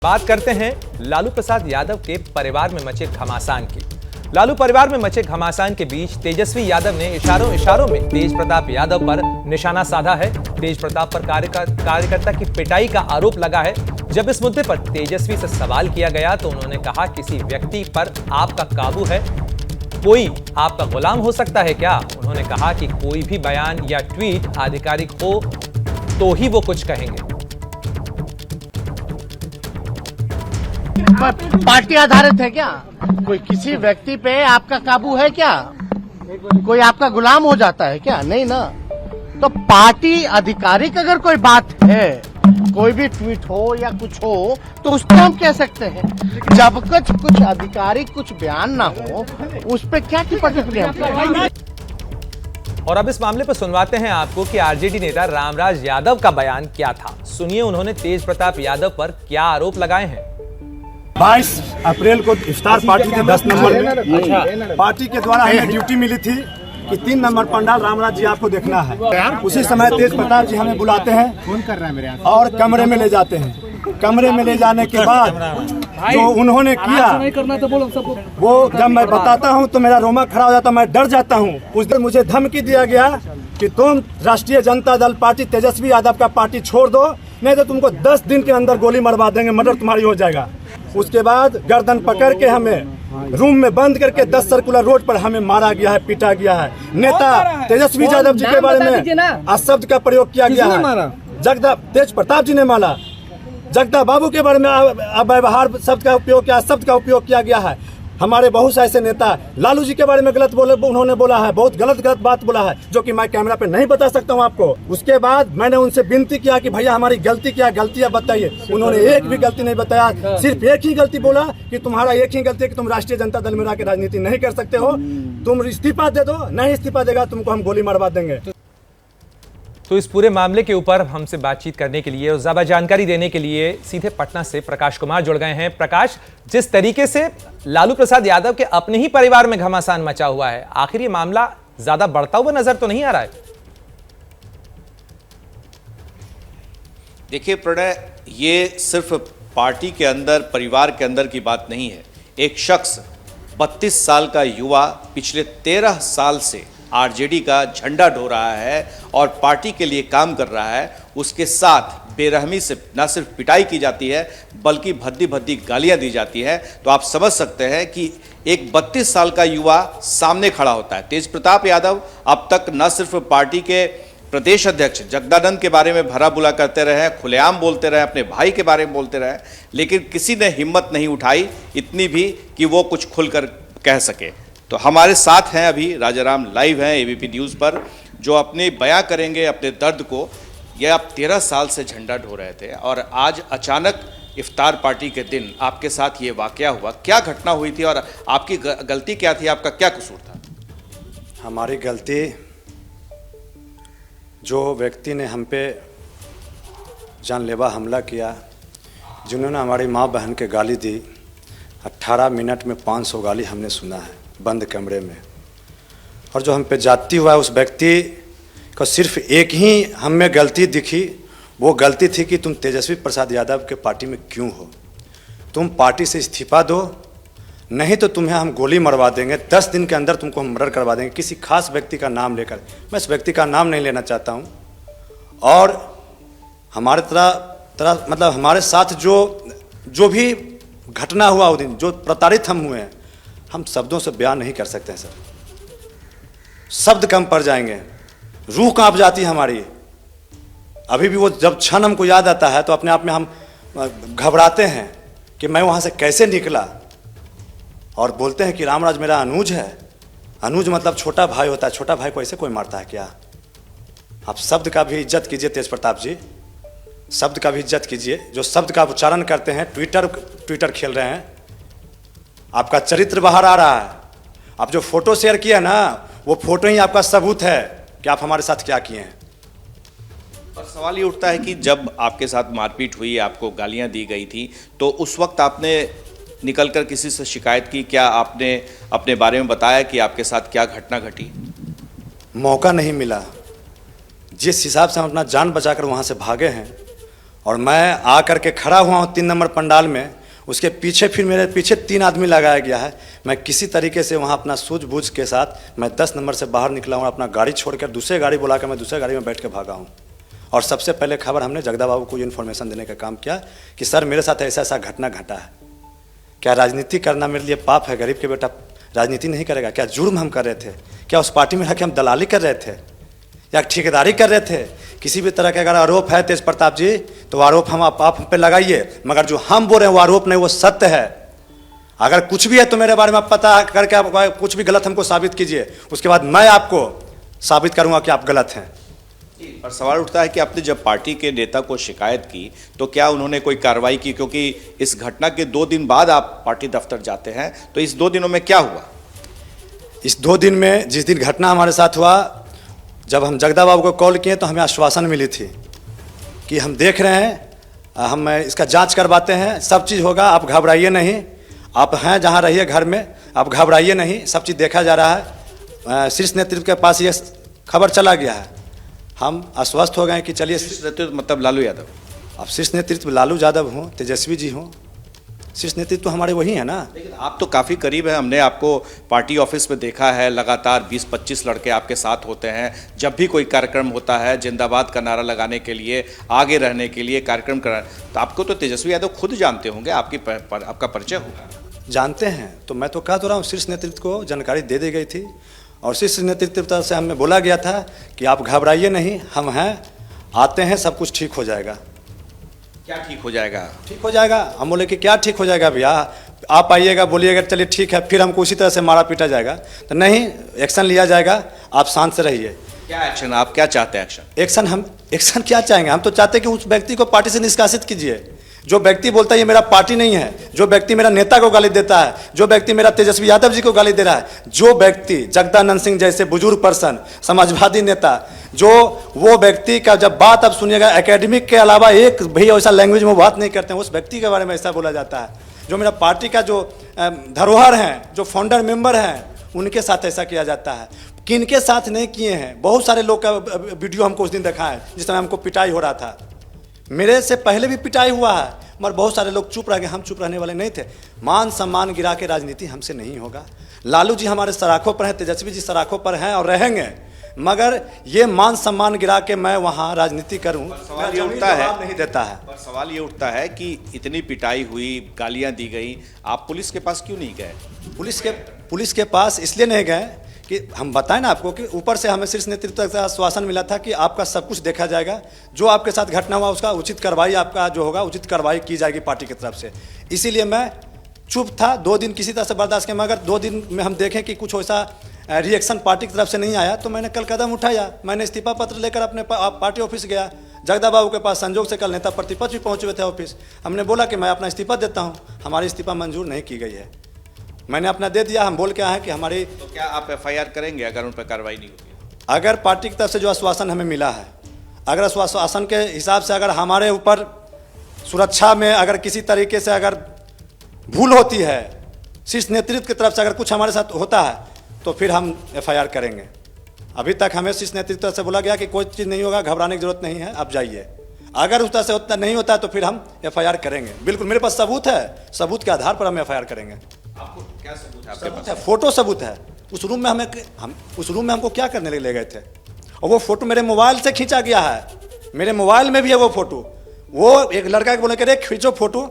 बात करते हैं लालू प्रसाद यादव के परिवार में मचे घमासान की। लालू परिवार में मचे घमासान के बीच तेजस्वी यादव ने इशारों में तेज प्रताप यादव पर निशाना साधा है। तेज प्रताप पर कार्यकर्ता की पिटाई का आरोप लगा है। जब इस मुद्दे पर तेजस्वी से सवाल किया गया तो उन्होंने कहा, किसी व्यक्ति पर आपका काबू है? कोई आपका गुलाम हो सकता है क्या? उन्होंने कहा कि कोई भी बयान या ट्वीट आधिकारिक हो तो ही वो कुछ कहेंगे। पार्टी आधारित है क्या? कोई किसी व्यक्ति पे आपका काबू है क्या? कोई आपका गुलाम हो जाता है क्या? नहीं ना। तो पार्टी आधिकारिक अगर कोई बात है, कोई भी ट्वीट हो या कुछ हो, तो उसको हम कह सकते हैं। जब कुछ आधिकारिक कुछ बयान ना हो, उस पर क्या की प्रतिक्रिया? और अब इस मामले पर सुनवाते हैं आपको कि आरजेडी नेता रामराज यादव का बयान क्या था। सुनिए उन्होंने तेज प्रताप यादव पर क्या आरोप लगाए हैं। 22 अप्रैल को इफ्तार पार्टी के 10 नंबर में पार्टी के द्वारा हमें ड्यूटी मिली थी कि 3 नंबर पंडाल रामराज जी आपको देखना है। उसी समय तेज प्रताप जी हमें बुलाते हैं, फोन कर रहा है मेरे और कमरे में ले जाते हैं। कमरे में ले जाने के बाद जो उन्होंने किया वो जब मैं बताता हूं तो मेरा रोमा खड़ा हो जाता, मैं डर जाता हूं। उस दिन मुझे धमकी दिया गया कि तुम राष्ट्रीय जनता दल पार्टी तेजस्वी यादव का पार्टी छोड़ दो, नहीं तो तुमको 10 दिन के अंदर गोली मरवा देंगे, मर्डर तुम्हारी हो जाएगा। उसके बाद गर्दन पकड़ के हमें रूम में बंद करके 10 सर्कुलर रोड पर हमें मारा गया है, पीटा गया है। नेता तेजस्वी यादव जी के बारे में अशब्द का प्रयोग किया गया है। जगदा तेज प्रताप जी ने मारा। जगदा बाबू के बारे में अव्यवहार शब्द का उपयोग किया, शब्द का उपयोग किया गया है। हमारे बहुत से ऐसे नेता लालू जी के बारे में गलत बोले, उन्होंने बोला है, बहुत गलत बात बोला है, जो कि मैं कैमरा पे नहीं बता सकता हूं आपको। उसके बाद मैंने उनसे विनती किया कि भैया हमारी गलती क्या, गलतियां बताइए। उन्होंने एक भी गलती नहीं बताया, सिर्फ एक ही गलती बोला कि तुम्हारा एक ही गलती है कि तुम राष्ट्रीय जनता दल में आके राजनीति नहीं कर सकते हो, तुम इस्तीफा दे दो, नहीं इस्तीफा देगा तुमको हम गोली मरवा देंगे। तो इस पूरे मामले के ऊपर हमसे बातचीत करने के लिए और ज्यादा जानकारी देने के लिए सीधे पटना से प्रकाश कुमार जुड़ गए हैं। प्रकाश, जिस तरीके से लालू प्रसाद यादव के अपने ही परिवार में घमासान मचा हुआ है, आखिर ये मामला ज्यादा बढ़ता हुआ नजर तो नहीं आ रहा है? देखिए प्रणय, ये सिर्फ पार्टी के अंदर, परिवार के अंदर की बात नहीं है। एक शख्स 32 साल का युवा पिछले 13 साल से आरजेडी का झंडा ढो रहा है और पार्टी के लिए काम कर रहा है, उसके साथ बेरहमी से न सिर्फ पिटाई की जाती है बल्कि भद्दी भद्दी गालियां दी जाती हैं। तो आप समझ सकते हैं कि एक 32 साल का युवा सामने खड़ा होता है। तेज प्रताप यादव अब तक न सिर्फ पार्टी के प्रदेश अध्यक्ष जगदानंद के बारे में भरा बुला करते रहे, खुलेआम बोलते रहे, अपने भाई के बारे में बोलते रहे, लेकिन किसी ने हिम्मत नहीं उठाई इतनी भी कि वो कुछ खुलकर कह सके। तो हमारे साथ हैं अभी राजाराम लाइव हैं एबीपी न्यूज़ पर, जो अपने बयां करेंगे अपने दर्द को। ये आप 13 साल से झंडा ढो रहे थे और आज अचानक इफ्तार पार्टी के दिन आपके साथ ये वाकया हुआ। क्या घटना हुई थी और आपकी गलती क्या थी? आपका क्या कसूर था? हमारी गलती, जो व्यक्ति ने हम पे जानलेवा हमला किया, जिन्होंने हमारी माँ बहन के गाली दी, 18 मिनट में 500 गाली हमने सुना है बंद कमरे में। और जो हम पे जाती हुआ है, उस व्यक्ति को सिर्फ एक ही हम में गलती दिखी, वो गलती थी कि तुम तेजस्वी प्रसाद यादव के पार्टी में क्यों हो, तुम पार्टी से इस्तीफा दो, नहीं तो तुम्हें हम गोली मरवा देंगे, 10 दिन के अंदर तुमको हम मर्डर करवा देंगे। किसी खास व्यक्ति का नाम लेकर, मैं इस व्यक्ति का नाम नहीं लेना चाहता हूँ। और हमारे तरह मतलब हमारे साथ जो भी घटना हुआ उस दिन, जो प्रताड़ित हम हुए हैं, हम शब्दों से बयान नहीं कर सकते हैं सर। शब्द कम पड़ जाएंगे, रूह कांप जाती है हमारी। अभी भी वो जब क्षण हमको याद आता है तो अपने आप में हम घबराते हैं कि मैं वहाँ से कैसे निकला। और बोलते हैं कि रामराज मेरा अनुज है। अनुज मतलब छोटा भाई होता है, छोटा भाई को ऐसे कोई मारता है क्या? आप शब्द का भी इज्जत कीजिए तेज प्रताप जी, शब्द का भी इज्जत कीजिए। जो शब्द का उच्चारण करते हैं, ट्विटर खेल रहे हैं, आपका चरित्र बाहर आ रहा है। आप जो फोटो शेयर किया ना, वो फोटो ही आपका सबूत है कि आप हमारे साथ क्या किए हैं। और सवाल ये उठता है कि जब आपके साथ मारपीट हुई, आपको गालियां दी गई थी, तो उस वक्त आपने निकलकर किसी से शिकायत की? क्या आपने अपने बारे में बताया कि आपके साथ क्या घटना घटी? मौका नहीं मिला। जिस हिसाब से हम अपना जान बचाकर वहाँ से भागे हैं, और मैं आ करके खड़ा हुआ हूँ 3 नंबर पंडाल में, उसके पीछे फिर मेरे पीछे 3 आदमी लगाया गया है। मैं किसी तरीके से वहाँ अपना सूझबूझ के साथ मैं 10 नंबर से बाहर निकला हूँ, अपना गाड़ी छोड़कर दूसरे गाड़ी बुला कर मैं दूसरे गाड़ी में बैठ के भागा हूँ। और सबसे पहले खबर हमने जगदा बाबू को इन्फॉर्मेशन देने का काम किया कि सर मेरे साथ ऐसा ऐसा घटना घटा है, क्या राजनीति करना मेरे लिए पाप है? गरीब के बेटा राजनीति नहीं करेगा क्या? जुर्म हम कर रहे थे क्या? उस पार्टी में रह के हम दलाली कर रहे थे या ठेकेदारी कर रहे थे? किसी भी तरह का अगर आरोप है तेज प्रताप जी तो आरोप आप पे लगाइए, मगर जो हम बोल रहे हैं वो आरोप नहीं, वो सत्य है। अगर कुछ भी है तो मेरे बारे में आप पता करके आप कुछ भी गलत हमको साबित कीजिए, उसके बाद मैं आपको साबित करूंगा कि आप गलत हैं। और सवाल उठता है कि आपने जब पार्टी के नेता को शिकायत की तो क्या उन्होंने कोई कार्रवाई की? क्योंकि इस घटना के 2 दिन बाद आप पार्टी दफ्तर जाते हैं, तो इस 2 दिनों में क्या हुआ? इस 2 दिन में जिस दिन घटना हमारे साथ हुआ, जब हम जगदा बाबू को कॉल किए तो हमें आश्वासन मिली थी कि हम देख रहे हैं, हम इसका जांच करवाते हैं, सब चीज़ होगा, आप घबराइए नहीं, आप हैं जहां रहिए घर में, आप घबराइए नहीं, सब चीज़ देखा जा रहा है। शीर्ष नेतृत्व के पास ये खबर चला गया है, हम आश्वस्त हो गए कि चलिए। नेतृत्व मतलब लालू यादव? अब शीर्ष नेतृत्व लालू यादव हों, तेजस्वी जी हों, शीर्ष नेतृत्व तो हमारे वही है ना। लेकिन आप तो काफ़ी करीब हैं, हमने आपको पार्टी ऑफिस में देखा है, लगातार 20-25 लड़के आपके साथ होते हैं, जब भी कोई कार्यक्रम होता है जिंदाबाद का नारा लगाने के लिए, आगे रहने के लिए कार्यक्रम करा, तो आपको तो तेजस्वी यादव खुद जानते होंगे, आपका परिचय होगा। जानते हैं तो मैं तो कह तो रहा हूँ, शीर्ष नेतृत्व को जानकारी दे दी गई थी और शीर्ष नेतृत्व तरफ से हमें बोला गया था कि आप घबराइए नहीं, हम हैं, आते हैं, सब कुछ ठीक हो जाएगा। क्या ठीक हो जाएगा? ठीक हो जाएगा। हम बोले कि क्या ठीक हो जाएगा भैया, आप आइएगा, बोलिएगा चलिए ठीक है, फिर हमको उसी तरह से मारा पीटा जाएगा, तो नहीं, एक्शन लिया जाएगा, आप शांत से रहिए। क्या एक्शन, आप क्या चाहते हैं? हम एक्शन क्या चाहेंगे? हम तो चाहते हैं कि उस व्यक्ति को पार्टी से निष्कासित कीजिए। जो व्यक्ति बोलता है ये मेरा पार्टी नहीं है, जो व्यक्ति मेरा नेता को गाली देता है, जो व्यक्ति मेरा तेजस्वी यादव जी को गाली दे रहा है, जो व्यक्ति जगदानंद सिंह जैसे बुजुर्ग पर्सन, समाजवादी नेता, जो वो व्यक्ति का जब बात आप सुनिएगा, एकेडमिक के अलावा एक भी ऐसा लैंग्वेज में बात नहीं करते हैं, उस व्यक्ति के बारे में ऐसा बोला जाता है। जो मेरा पार्टी का जो धरोहर हैं, जो फाउंडर मेंबर हैं, उनके साथ ऐसा किया जाता है। किनके साथ नहीं किए हैं? बहुत सारे लोग का वीडियो हमको उस दिन देखा है जिस समय हमको पिटाई हो रहा था, मेरे से पहले भी पिटाई हुआ है, मगर बहुत सारे लोग चुप रह गए। हम चुप रहने वाले नहीं थे। मान सम्मान गिरा के राजनीति हमसे नहीं होगा। लालू जी हमारे सराखों पर हैं, तेजस्वी जी सराखों पर हैं और रहेंगे, मगर ये मान सम्मान गिरा के मैं वहाँ राजनीति करूँ, सवाल ये उठता है, नहीं देता है। पर सवाल ये उठता है कि इतनी पिटाई हुई, गालियां दी गई, आप पुलिस के पास क्यों नहीं गए? पुलिस के पास इसलिए नहीं गए कि हम बताएं ना आपको कि ऊपर से हमें शीर्ष नेतृत्व से आश्वासन मिला था कि आपका सब कुछ देखा जाएगा, जो आपके साथ घटना हुआ उसका उचित कार्रवाई, आपका जो होगा उचित कार्रवाई की जाएगी पार्टी की तरफ से। इसीलिए मैं चुप था 2 दिन, किसी तरह से बर्दाश्त किया, मगर 2 दिन में हम देखें कि कुछ वैसा रिएक्शन पार्टी की तरफ से नहीं आया, तो मैंने कल कदम उठाया। मैंने इस्तीफा पत्र लेकर अपने पार्टी ऑफिस गया, जगदा बाबू के पास संजोग से कल नेता प्रतिपक्ष भी पहुंचे हुए थे ऑफिस। हमने बोला कि मैं अपना इस्तीफा देता हूँ, हमारी इस्तीफा मंजूर नहीं की गई है। मैंने अपना दे दिया। हम बोल के आए हैं कि हमारी, तो क्या आप FIR करेंगे अगर उन पर कार्रवाई नहीं होगी? अगर पार्टी की तरफ से जो आश्वासन हमें मिला है, अगर आश्वासन के हिसाब से अगर हमारे ऊपर सुरक्षा में अगर किसी तरीके से अगर भूल होती है, शीर्ष नेतृत्व की तरफ से अगर कुछ हमारे साथ होता है, तो फिर हम FIR करेंगे। अभी तक हमें शीर्ष नेतृत्व से बोला गया कि कोई चीज़ नहीं होगा, घबराने की जरूरत नहीं है, आप जाइए। अगर उस तरह से उतना नहीं होता है तो फिर हम FIR करेंगे। बिल्कुल मेरे पास सबूत है, सबूत के आधार पर हम FIR करेंगे। आपको क्या सबूत है आपके पास? है, फोटो सबूत है। उस रूम में हम उस रूम में हमको क्या करने ले गए थे, और वो फोटो मेरे मोबाइल से खींचा गया है, मेरे मोबाइल में भी है वो फोटो। वो एक लड़का के बोले कि खींचो फोटो,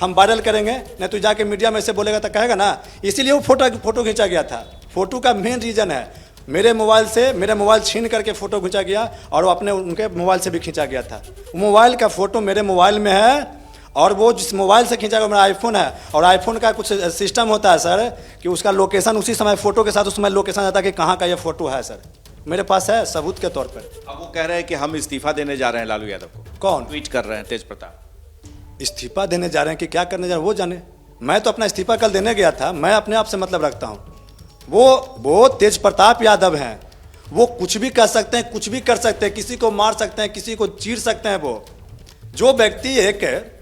हम वायरल करेंगे, नहीं तो जाके मीडिया में ऐसे बोलेगा तो कहेगा ना, इसीलिए वो फोटो खींचा गया था। फोटो का मेन रीजन है मेरे मोबाइल छीन करके फोटो खींचा गया, और वो अपने उनके मोबाइल से भी खींचा गया था। मोबाइल का फोटो मेरे मोबाइल में है, और वो जिस मोबाइल से खींचा गया मेरा आईफोन है, और आईफोन का कुछ सिस्टम होता है सर कि उसका लोकेशन उसी समय फोटो के साथ उस समय लोकेशन आता है कि कहाँ का ये फोटो है। सर मेरे पास है सबूत के तौर पर। अब वो कह रहे हैं कि हम इस्तीफा देने जा रहे हैं लालू यादव को। कौन ट्वीट कर रहे हैं? तेज प्रताप इस्तीफा देने जा रहे हैं कि क्या करने जा रहे हैं वो जाने। मैं तो अपना इस्तीफा कल देने गया था, मैं अपने आप से मतलब रखता हूँ। वो तेज प्रताप यादव हैं, वो कुछ भी कर सकते हैं, कुछ भी कर सकते हैं, किसी को मार सकते हैं, किसी को चीर सकते हैं। वो जो व्यक्ति एक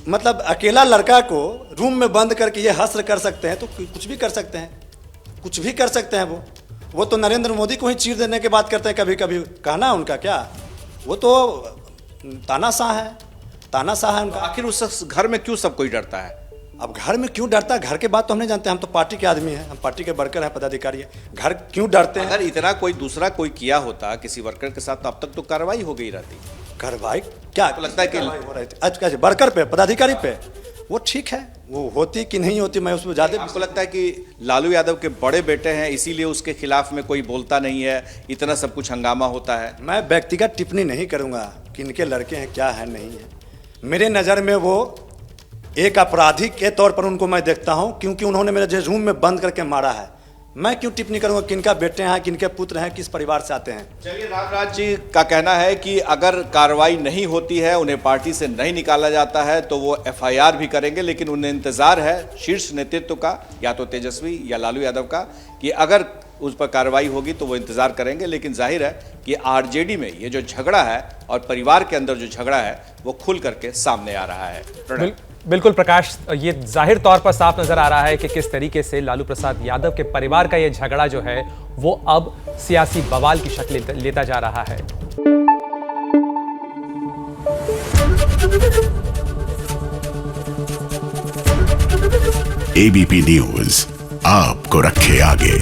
मतलब अकेला लड़का को रूम में बंद करके ये हस्र कर सकते हैं, तो कुछ भी कर सकते हैं, कुछ भी कर सकते हैं। वो तो नरेंद्र मोदी को ही चीर देने की बात करते हैं कभी कभी। कहना उनका क्या, वो तो तानाशाह है। तानाशाह है उनका। आखिर उस घर में क्यों सब कोई डरता है? अब घर में क्यों डरता है, घर के बात तो हम नहीं जानते, हम तो पार्टी के आदमी हैं, हम पार्टी के वर्कर हैं, पदाधिकारी हैं। घर क्यों डरते हैं? अगर इतना कोई दूसरा कोई किया होता किसी वर्कर के साथ तो अब तक तो कार्रवाई हो गई रहती। कार्रवाई क्या आपको लगता है कि हो रही थी? आज कैसे वर्कर पे, पदाधिकारी पे वो ठीक है, वो होती कि नहीं होती मैं उसमें ज्यादा। आपको लगता है कि लालू यादव के बड़े बेटे हैं इसीलिए उसके खिलाफ में कोई बोलता नहीं है, इतना सब कुछ हंगामा होता है? मैं व्यक्तिगत टिप्पणी नहीं करूंगा कि इनके लड़के हैं क्या है नहीं है। मेरे नज़र में वो एक अपराधी के तौर पर उनको मैं देखता हूं, क्योंकि उन्होंने मेरे रूम में बंद करके मारा है। मैं क्यों टिप्पणी करूंगा किनका बेटे हैं, किनके पुत्र हैं, किस परिवार से आते हैं। चलिए, रामराज जी का कहना है कि अगर कार्रवाई नहीं होती है, उन्हें पार्टी से नहीं निकाला जाता है तो वो एफआईआर भी करेंगे, लेकिन उन्हें इंतजार है शीर्ष नेतृत्व का, या तो तेजस्वी या लालू यादव का, कि अगर उस पर कार्रवाई होगी तो वो इंतजार करेंगे। लेकिन जाहिर है कि आरजेडी में ये जो झगड़ा है और परिवार के अंदर जो झगड़ा है वो खुल करके सामने आ रहा है। बिल्कुल प्रकाश, ये जाहिर तौर पर साफ नजर आ रहा है कि किस तरीके से लालू प्रसाद यादव के परिवार का ये झगड़ा जो है वो अब सियासी बवाल की शक्ल लेता जा रहा है। एबीपी न्यूज आपको रखे आगे।